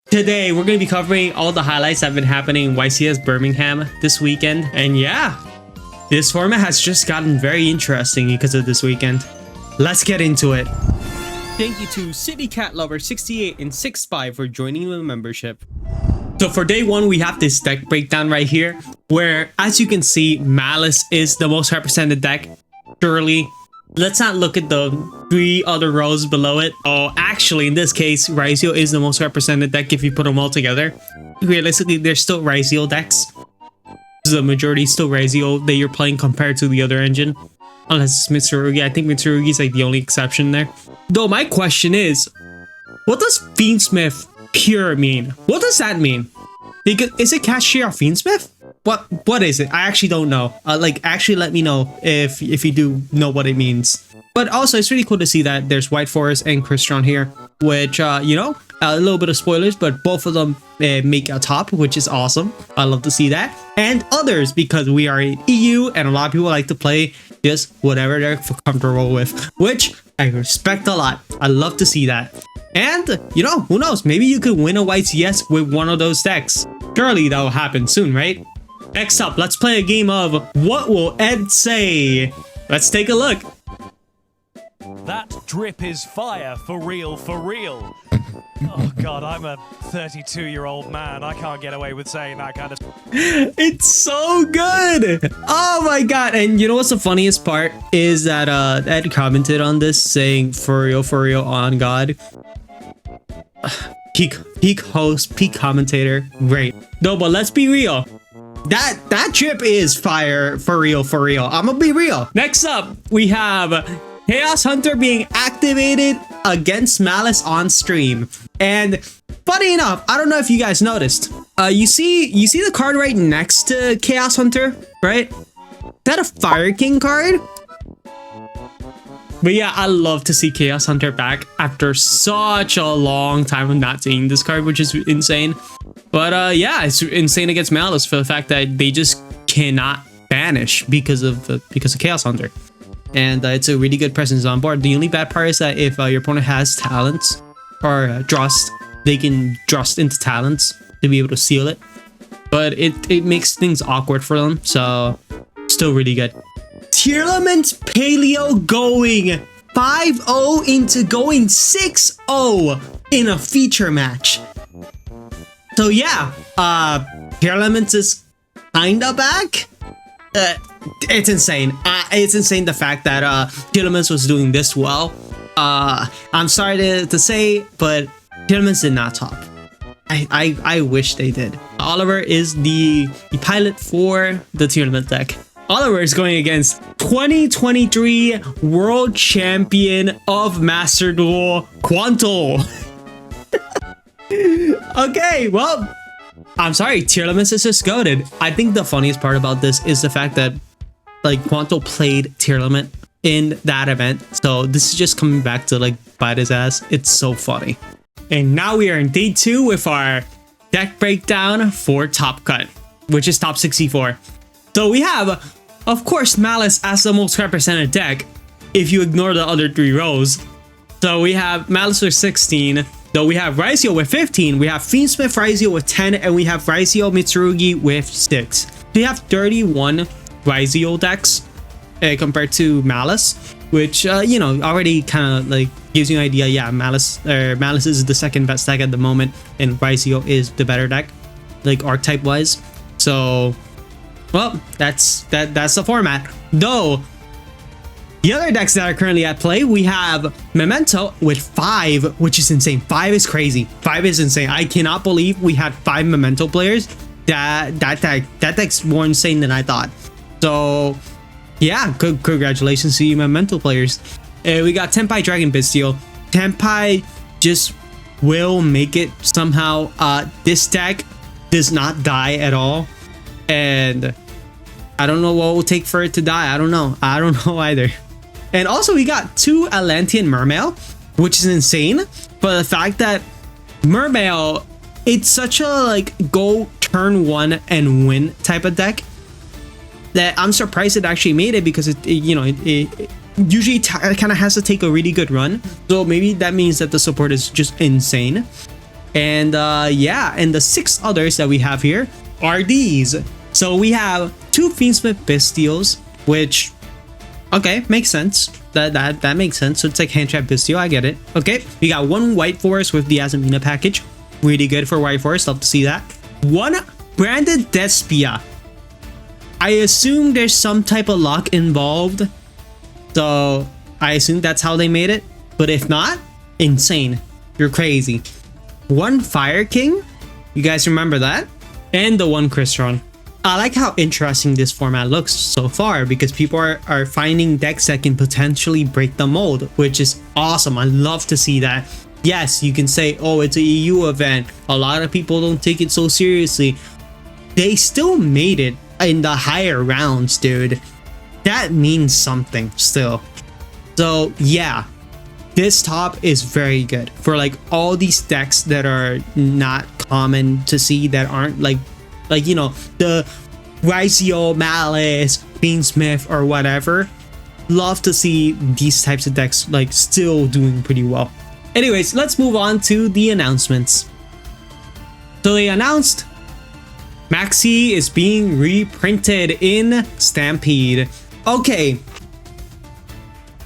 Today, we're going to be covering all the highlights that have been happening in YCS Birmingham this weekend. And yeah, this format has just gotten very interesting because of this weekend. Let's get into it. Thank you to City Cat Lover 68 and 65 for joining the membership. So for day one, we have this deck breakdown right here, where as you can see, Maliss is the most represented deck. Surely. Let's not look at the 3 other rows below it. Oh, actually, in this case, Ryzeal is the most represented deck if you put them all together. Realistically, there's still Ryzeal decks. The majority is still Ryzeal that you're playing compared to the other engine. Unless it's Mitsurugi. I think Mitsurugi is like the only exception there. Though my question is, what does Fiendsmith pure mean? What does that mean? Because is it cashier Fiendsmith? What is it? I actually don't know. Actually let me know if you do know what it means. But also it's really cool to see that there's White Forest and Crystron here, which you know, a little bit of spoilers, but both of them make a top, which is awesome. I love to see that. And others, because we are in EU and a lot of people like to play just whatever they're comfortable with, which I respect a lot. I love to see that. And you know, who knows, maybe you could win a YCS with one of those decks. Surely that will happen soon, right? Next up, let's play a game of What Will Ed Say? Let's take a look. That drip is fire, for real, for real. Oh god, I'm a 32-year-old man. I can't get away with saying that kind of... It's so good! Oh my god! And you know what's the funniest part? Is that Ed commented on this saying, for real, on God. Peak host, peak commentator. Great. No, but let's be real. That drip is fire, for real. I'm gonna be real. Next up, we have Chaos Hunter being activated against Maliss on stream. And funny enough, I don't know if you guys noticed. You see the card right next to Chaos Hunter, right? Is that a Fire King card? But yeah, I love to see Chaos Hunter back after such a long time of not seeing this card, which is insane. But yeah, it's insane against Maliss for the fact that they just cannot banish because of Chaos Hunter. And it's a really good presence on board. The only bad part is that if your opponent has talents or Drust, they can Drust into talents to be able to seal it. But it makes things awkward for them, so still really good. Tearlaments Paleo going 5-0 into going 6-0 in a feature match. So yeah, Tearlaments is kinda back. It's insane. It's insane the fact that Tearlaments was doing this well. I'm sorry to say, but Tearlaments did not top. I wish they did. Oliver is the pilot for the Tearlaments deck. Oliver is going against 2023 World Champion of Master Duel, Quanto. Okay, well, I'm sorry, Tearlaments is just goated. I think the funniest part about this is the fact that like Quanto played Tearlament in that event. So this is just coming back to like bite his ass. It's so funny. And now we are in day 2 with our deck breakdown for Top Cut, which is top 64. So we have, of course, Maliss as the most represented deck if you ignore the other 3 rows. So we have Maliss with 16, though we have Ryzeal with 15, we have Fiendsmith Ryzeal with 10, and we have Ryzeal Mitsurugi with 6. So we have 31 Ryzeal decks compared to Maliss, which, you know, already kind of like gives you an idea. Yeah, Maliss is the second best deck at the moment, and Ryzeal is the better deck, like archetype wise. So, well, that's the format. Though the other decks that are currently at play, we have Memento with 5, which is insane. 5 is crazy. 5 is insane. I cannot believe we had 5 Memento players. That deck's more insane than I thought. So yeah, congratulations to you Memento players. We got Tenpai Dragon Bestial. Tenpai just will make it somehow. This deck does not die at all. And I don't know what it will take for it to die. I don't know either. And also we got 2 Atlantean Mermail, which is insane. But the fact that Mermail, it's such a like go turn 1 and win type of deck that I'm surprised it actually made it, because it usually kind of has to take a really good run. So maybe that means that the support is just insane. And yeah, and the 6 others that we have here are these. So we have 2 Fiendsmith Bestials, which, okay, makes sense. That makes sense. So it's like hand trap Bestial, I get it. Okay, we got 1 White Forest with the Azamina package. Really good for White Forest, love to see that. 1 branded Despia. I assume there's some type of lock involved, so I assume that's how they made it. But if not, insane. You're crazy. 1 Fire King. You guys remember that? And the 1 Crystron. I like how interesting this format looks so far because people are finding decks that can potentially break the mold, which is awesome. I love to see that. Yes, you can say, oh, it's a EU event. A lot of people don't take it so seriously. They still made it in the higher rounds, dude. That means something still. So yeah, this top is very good for like all these decks that are not common to see, that aren't like you know, the Ryzeal, Maliss, Fiendsmith or whatever. Love to see these types of decks like still doing pretty well. Anyways, let's move on to the announcements. So they announced Maxi is being reprinted in Stampede. Okay,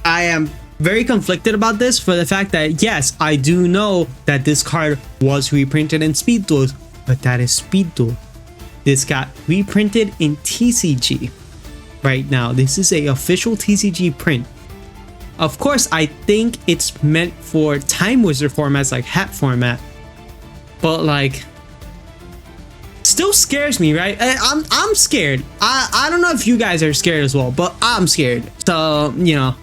I am very conflicted about this for the fact that yes, I do know that this card was reprinted in Speed Duels, but that is Speed Duel. This got reprinted in TCG right now. This is a official TCG print. Of course, I think it's meant for Time Wizard formats like Hat format, but like, still scares me, right? I'm scared. I don't know if you guys are scared as well, but I'm scared. So you know,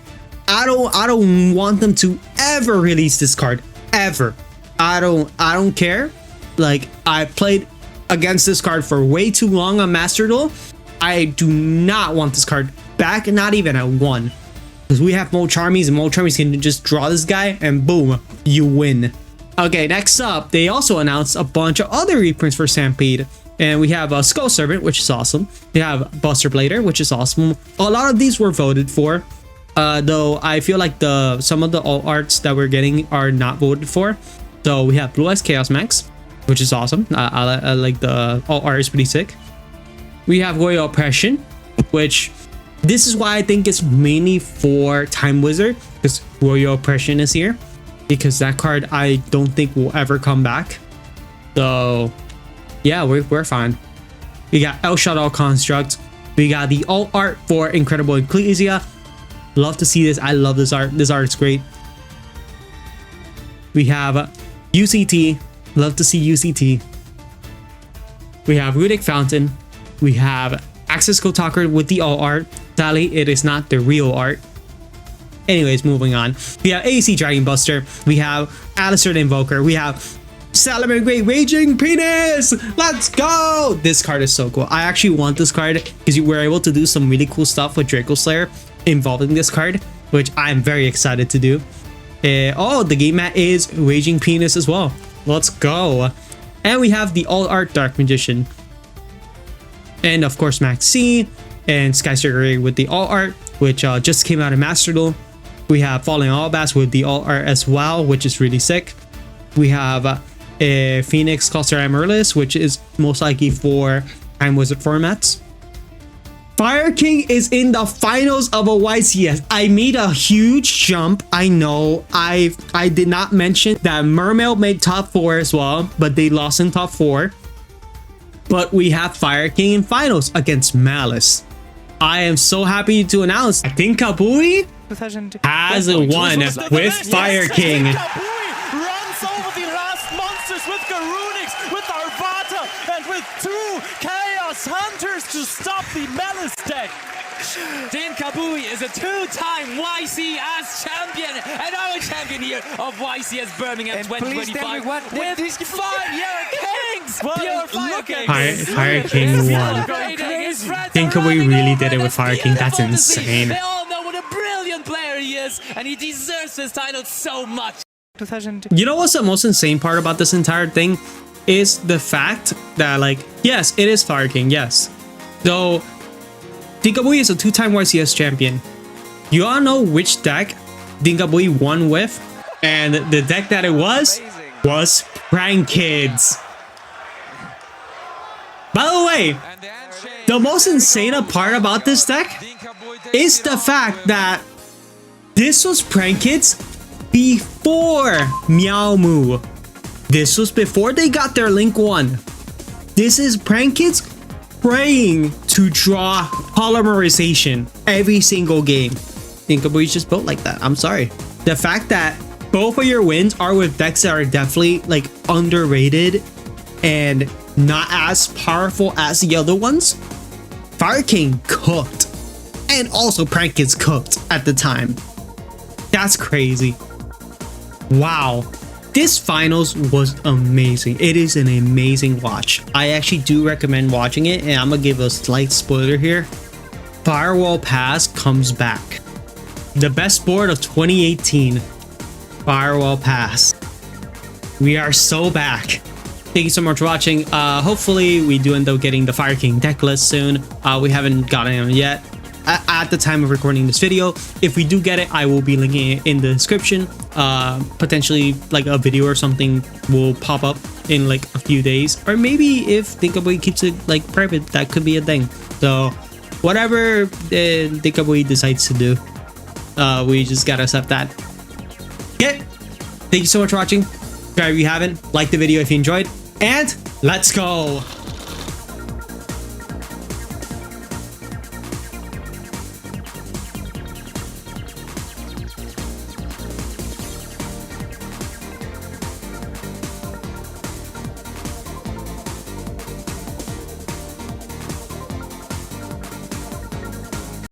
I don't want them to ever release this card ever. I don't care. Like, I played against this card for way too long on Master Duel. I do not want this card back, not even at 1. Because we have Mo Charmies, and Mo Charmies can just draw this guy and boom, you win. Okay, next up, they also announced a bunch of other reprints for Stampede. And we have a Skull Servant, which is awesome. We have Buster Blader, which is awesome. A lot of these were voted for. Though I feel like some of the alt arts that we're getting are not voted for. So we have Blue Eyes Chaos Max, which is awesome. I like the alt art is pretty sick. We have Royal Oppression, which this is why I think it's mainly for Time Wizard, because Royal Oppression is here. Because that card I don't think will ever come back. So yeah, we're fine. We got El Shadow Construct. We got the alt art for Incredible Ecclesia. Love to see this. I love this art. This art is great. We have UCT. Love to see UCT. We have Rudic Fountain. We have Access Kotaker with the alt art. Sadly, it is not the real art. Anyways, moving on. We have AC Dragon Buster. We have Alistair the Invoker. We have Salamander Great Raging Penis. Let's go. This card is so cool. I actually want this card because you were able to do some really cool stuff with Draco Slayer involving this card, which I'm very excited to do. Oh, the game mat is Raging Penis as well. Let's go. And we have the all art Dark Magician. And of course, Max C and Skyscraper with the all art, which just came out of Master Duel. We have Falling Allbass with the all art as well, which is really sick. We have a Phoenix Cluster Amaryllis, which is most likely for Time Wizard formats. Fire King is in the finals of a YCS. I made a huge jump. I know I did not mention that Mermail made top 4 as well, but they lost in top 4. But we have Fire King in finals against Maliss. I am so happy to announce I think Kabui has won with Fire King. Runs over the last monsters with Garunix, with Arvata, and with 2 Chaos Hunters to stop the Maliss deck. Dan Kabui is a 2-time YCS champion and our champion here of YCS Birmingham 2025 with these Fire Kings! Pure Fire Kings! Fire King won. Dan Kabui really did it with Fire King. That's insane. They all know what a brilliant player he is, and he deserves this title so much. You know what's the most insane part about this entire thing is the fact that, like, yes, it is Fire King, yes. So Dinkabui is a 2-time YCS champion. You all know which deck Dinkabui won with, and the deck that it was was Prank Kids. By the way, the most insane part about this deck is the fact that this was Prank Kids before Meow Moo. This was before they got their Link 1. This is Prank Kids praying to draw polymerization every single game. Dinkaboy's just built like that. I'm sorry. The fact that both of your wins are with decks that are definitely like underrated and not as powerful as the other ones. Fire King cooked, and also Prank Kids cooked at the time. That's crazy. Wow. This finals was amazing. It is an amazing watch. I actually do recommend watching it, and I'm gonna give a slight spoiler here. Firewall Pass comes back. The best board of 2018. Firewall Pass. We are so back. Thank you so much for watching. Hopefully we do end up getting the Fire King deck list soon. We haven't gotten it yet at the time of recording this video. If we do get it, I will be linking it in the description. Potentially like a video or something will pop up in like a few days, or maybe if Dinkaboy keeps it like private, that could be a thing. So whatever Dinkaboy decides to do, we just gotta accept that. Okay, thank you so much for watching. Subscribe if you haven't, like the video if you enjoyed, and let's go.